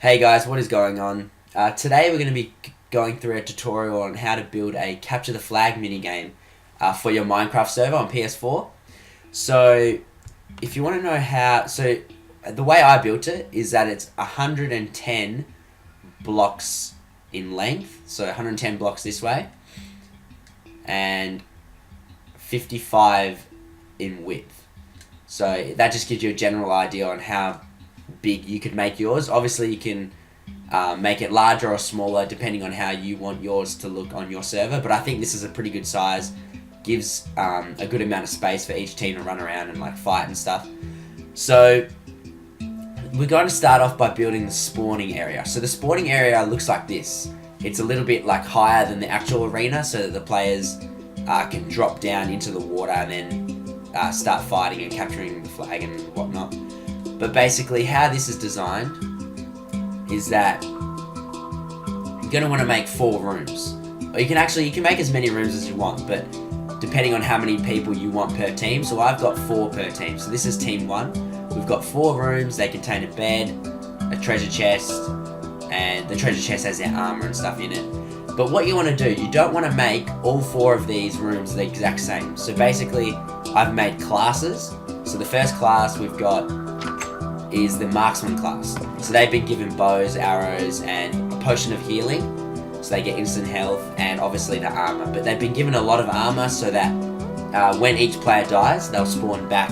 Hey guys, what is going on? Today we're going to be going through a tutorial on how to build a capture the flag minigame for your Minecraft server on PS4. So if you want to know the way I built it is that it's 110 blocks in length, so 110 blocks this way, and 55 in width. So that just gives you a general idea on how big you could make yours. Obviously you can make it larger or smaller depending on how you want yours to look on your server, but I think this is a pretty good size. Gives a good amount of space for each team to run around and like fight and stuff. So we're going to start off by building the spawning area. So the spawning area looks like this. It's a little bit like higher than the actual arena so that the players can drop down into the water and then start fighting and capturing the flag and whatnot. But basically how this is designed is that you're going to want to make 4 rooms. Or you can make as many rooms as you want, but depending on how many people you want per team. So I've got 4 per team. So this is team 1. We've got 4 rooms. They contain a bed, a treasure chest, and the treasure chest has their armor and stuff in it. But what you want to do, you don't want to make all 4 of these rooms the exact same. So basically I've made classes. So the first class we've got is the marksman class. So they've been given bows, arrows, and a potion of healing. So they get instant health and obviously the armor. But they've been given a lot of armor so that when each player dies, they'll spawn back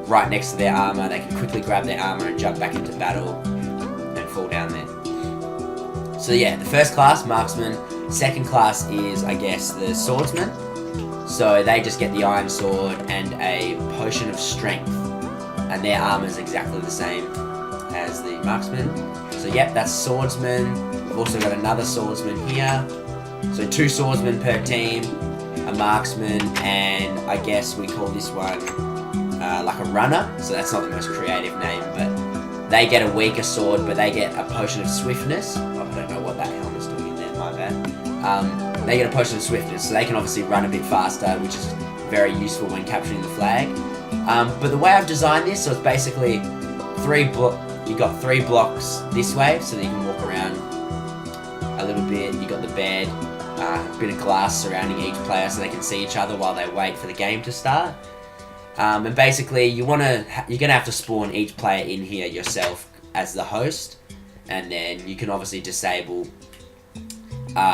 right next to their armor. They can quickly grab their armor and jump back into battle and fall down there. So yeah, the first class, marksman. Second class is, I guess, the swordsman. So they just get the iron sword and a potion of strength. And their armor is exactly the same as the marksman. So yep, that's swordsman. We've also got another swordsman here. So 2 swordsmen per team, a marksman, and I guess we call this one like a runner. So that's not the most creative name, but they get a weaker sword, but they get a potion of swiftness. Oh, I don't know what that helmet's doing in there, my bad. They get a potion of swiftness, so they can obviously run a bit faster, which is very useful when capturing the flag. But the way I've designed this, so it's basically you got 3 blocks this way, so that you can walk around a little bit. You got the bed, a bit of glass surrounding each player so they can see each other while they wait for the game to start. And basically, you're gonna have to spawn each player in here yourself as the host, and then you can obviously disable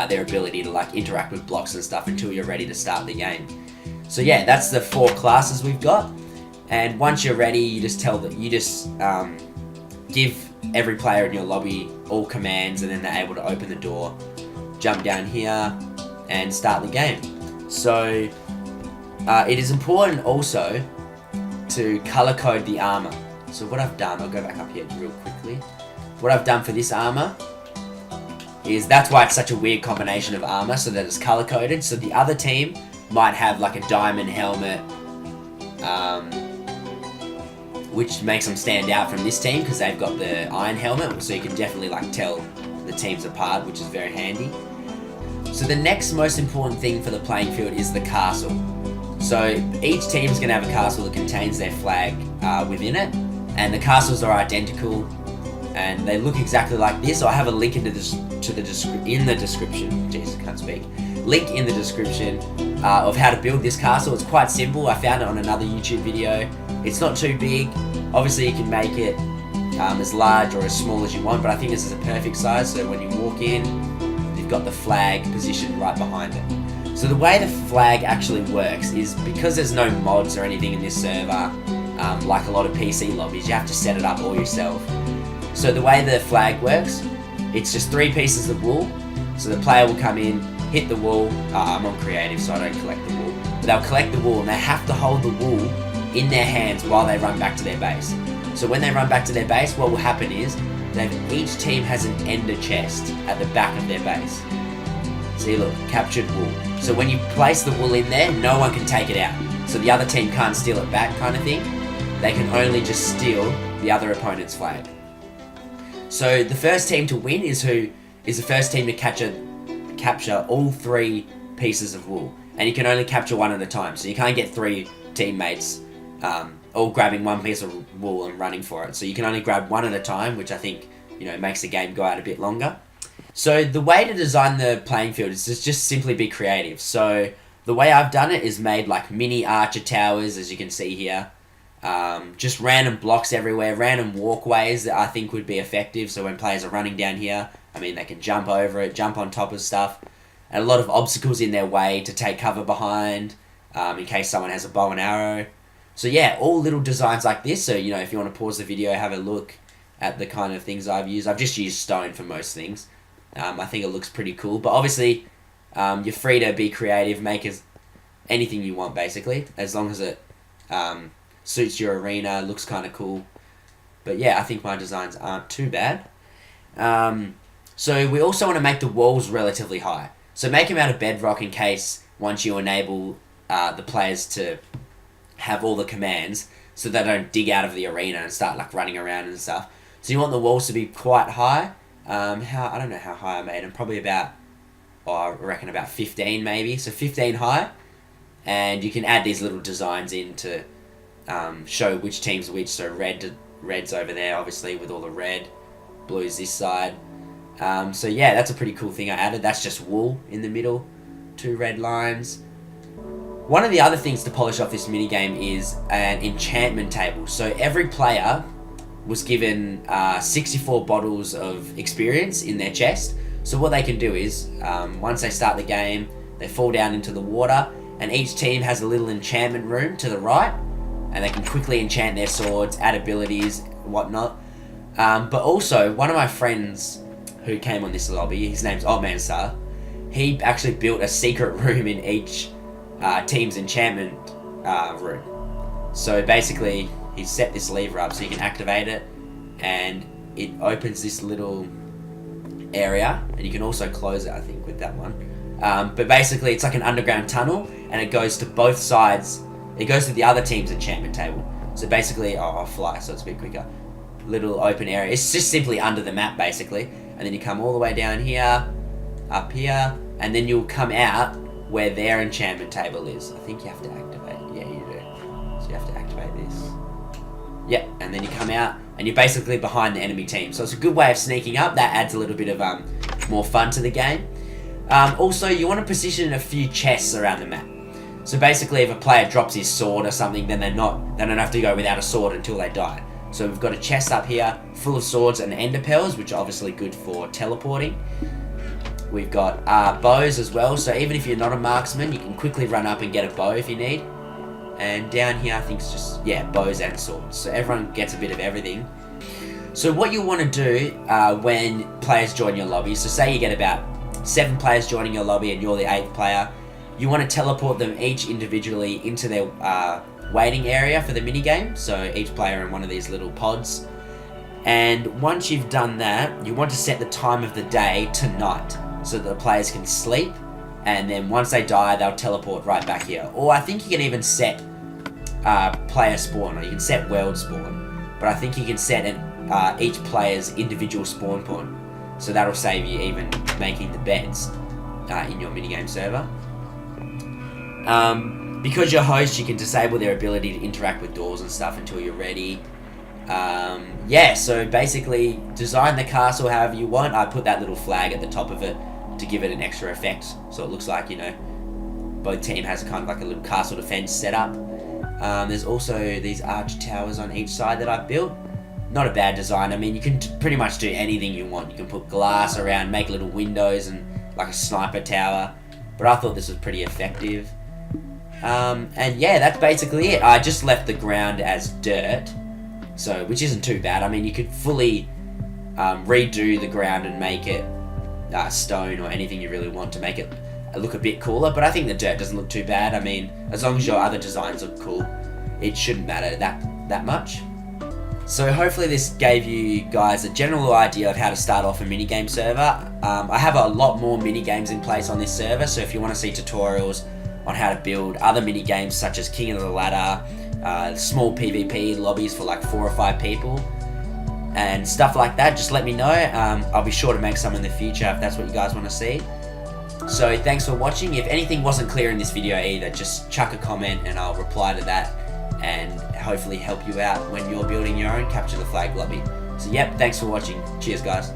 their ability to like interact with blocks and stuff until you're ready to start the game. So yeah, that's the 4 classes we've got. And once you're ready, you just give every player in your lobby all commands, and then they're able to open the door, jump down here, and start the game. So it is important also to color code the armor. So what I've done, I'll go back up here real quickly. What I've done for this armor is, that's why it's such a weird combination of armor, so that it's color coded. So the other team might have like a diamond helmet, which makes them stand out from this team because they've got the iron helmet, so you can definitely like tell the teams apart, which is very handy. So the next most important thing for the playing field is the castle. So each team is going to have a castle that contains their flag within it, and the castles are identical and they look exactly like this. So I have a link in the description. Jeez, I can't speak. Link in the description of how to build this castle. It's quite simple. I found it on another YouTube video. It's not too big. Obviously you can make it as large or as small as you want, but I think this is a perfect size, so when you walk in, you've got the flag positioned right behind it. So the way the flag actually works is, because there's no mods or anything in this server, like a lot of PC lobbies, you have to set it up all yourself. So the way the flag works, it's just 3 pieces of wool. So the player will come in, hit the wool. I'm on creative, so I don't collect the wool. But they'll collect the wool, and they have to hold the wool in their hands while they run back to their base. So when they run back to their base, what will happen is each team has an ender chest at the back of their base. See, look, captured wool. So when you place the wool in there, no one can take it out. So the other team can't steal it back, kind of thing. They can only just steal the other opponent's flag. So the first team to win is the first team to capture all 3 pieces of wool, and you can only capture 1 at a time. So you can't get 3 teammates all grabbing 1 piece of wool and running for it. So you can only grab 1 at a time, which I think it makes the game go out a bit longer. So the way to design the playing field is to just simply be creative. So the way I've done it is made like mini archer towers, as you can see here. Just random blocks everywhere, random walkways that I think would be effective. So when players are running down here, they can jump over it, jump on top of stuff. And a lot of obstacles in their way to take cover behind, in case someone has a bow and arrow. So yeah, all little designs like this. So, if you want to pause the video, have a look at the kind of things I've used. I've just used stone for most things. I think it looks pretty cool. But obviously, you're free to be creative, make anything you want, basically. As long as it suits your arena, looks kind of cool. But yeah, I think my designs aren't too bad. So we also want to make the walls relatively high. So make them out of bedrock in case once you enable the players to have all the commands so they don't dig out of the arena and start like running around and stuff. So you want the walls to be quite high. I don't know how high I made them. Probably about, I reckon about 15 maybe. So 15 high. And you can add these little designs in to show which team's which. So red's over there, obviously, with all the red. Blue's this side. So yeah, that's a pretty cool thing I added. That's just wool in the middle. 2 red lines. One of the other things to polish off this minigame is an enchantment table. So every player was given 64 bottles of experience in their chest. So what they can do is, once they start the game, they fall down into the water, and each team has a little enchantment room to the right, and they can quickly enchant their swords, add abilities, whatnot. But also, one of my friends who came on this lobby, his name's Old Man Star, he actually built a secret room in each team's enchantment room. So basically, he set this lever up so you can activate it, and it opens this little area, and you can also close it, I think, with that one. But basically, it's like an underground tunnel, and it goes to both sides. It goes to the other team's enchantment table. So basically, I'll fly so it's a bit quicker. Little open area. It's just simply under the map, basically. And then you come all the way down here, up here, and then you'll come out where their enchantment table is. I think you have to activate. Yeah, you do. So you have to activate this. Yeah, and then you come out, and you're basically behind the enemy team. So it's a good way of sneaking up. That adds a little bit of more fun to the game. Also, you want to position a few chests around the map. So basically, if a player drops his sword or something, then they don't have to go without a sword until they die. So we've got a chest up here full of swords and ender pearls, which are obviously good for teleporting. We've got bows as well, so even if you're not a marksman, you can quickly run up and get a bow if you need. And down here, I think it's just, bows and swords. So everyone gets a bit of everything. So what you want to do when players join your lobby, so say you get about 7 players joining your lobby and you're the 8th player, you want to teleport them each individually into their waiting area for the minigame. So each player in one of these little pods. And once you've done that, you want to set the time of the day to night so that the players can sleep. And then once they die, they'll teleport right back here. Or I think you can even set player spawn, or you can set world spawn. But I think you can set each player's individual spawn point. So that'll save you even making the beds in your minigame server. Because you're host, you can disable their ability to interact with doors and stuff until you're ready. So basically, design the castle however you want. I put that little flag at the top of it to give it an extra effect, so it looks like, both team has kind of like a little castle defense set up. There's also these arch towers on each side that I've built. Not a bad design. I mean, you can pretty much do anything you want. You can put glass around, make little windows and like a sniper tower, but I thought this was pretty effective. And yeah, that's basically it. I just left the ground as dirt, which isn't too bad. I mean, you could fully redo the ground and make it stone or anything you really want to make it look a bit cooler, but I think the dirt doesn't look too bad. I mean, as long as your other designs look cool, it shouldn't matter that much. So hopefully this gave you guys a general idea of how to start off a minigame server. I have a lot more minigames in place on this server, so if you want to see tutorials on how to build other minigames such as King of the Ladder, small PvP lobbies for like 4 or 5 people, and stuff like that, just let me know. I'll be sure to make some in the future if that's what you guys want to see. So thanks for watching. If anything wasn't clear in this video either, just chuck a comment and I'll reply to that and hopefully help you out when you're building your own capture the flag lobby. So yep, thanks for watching. Cheers, guys.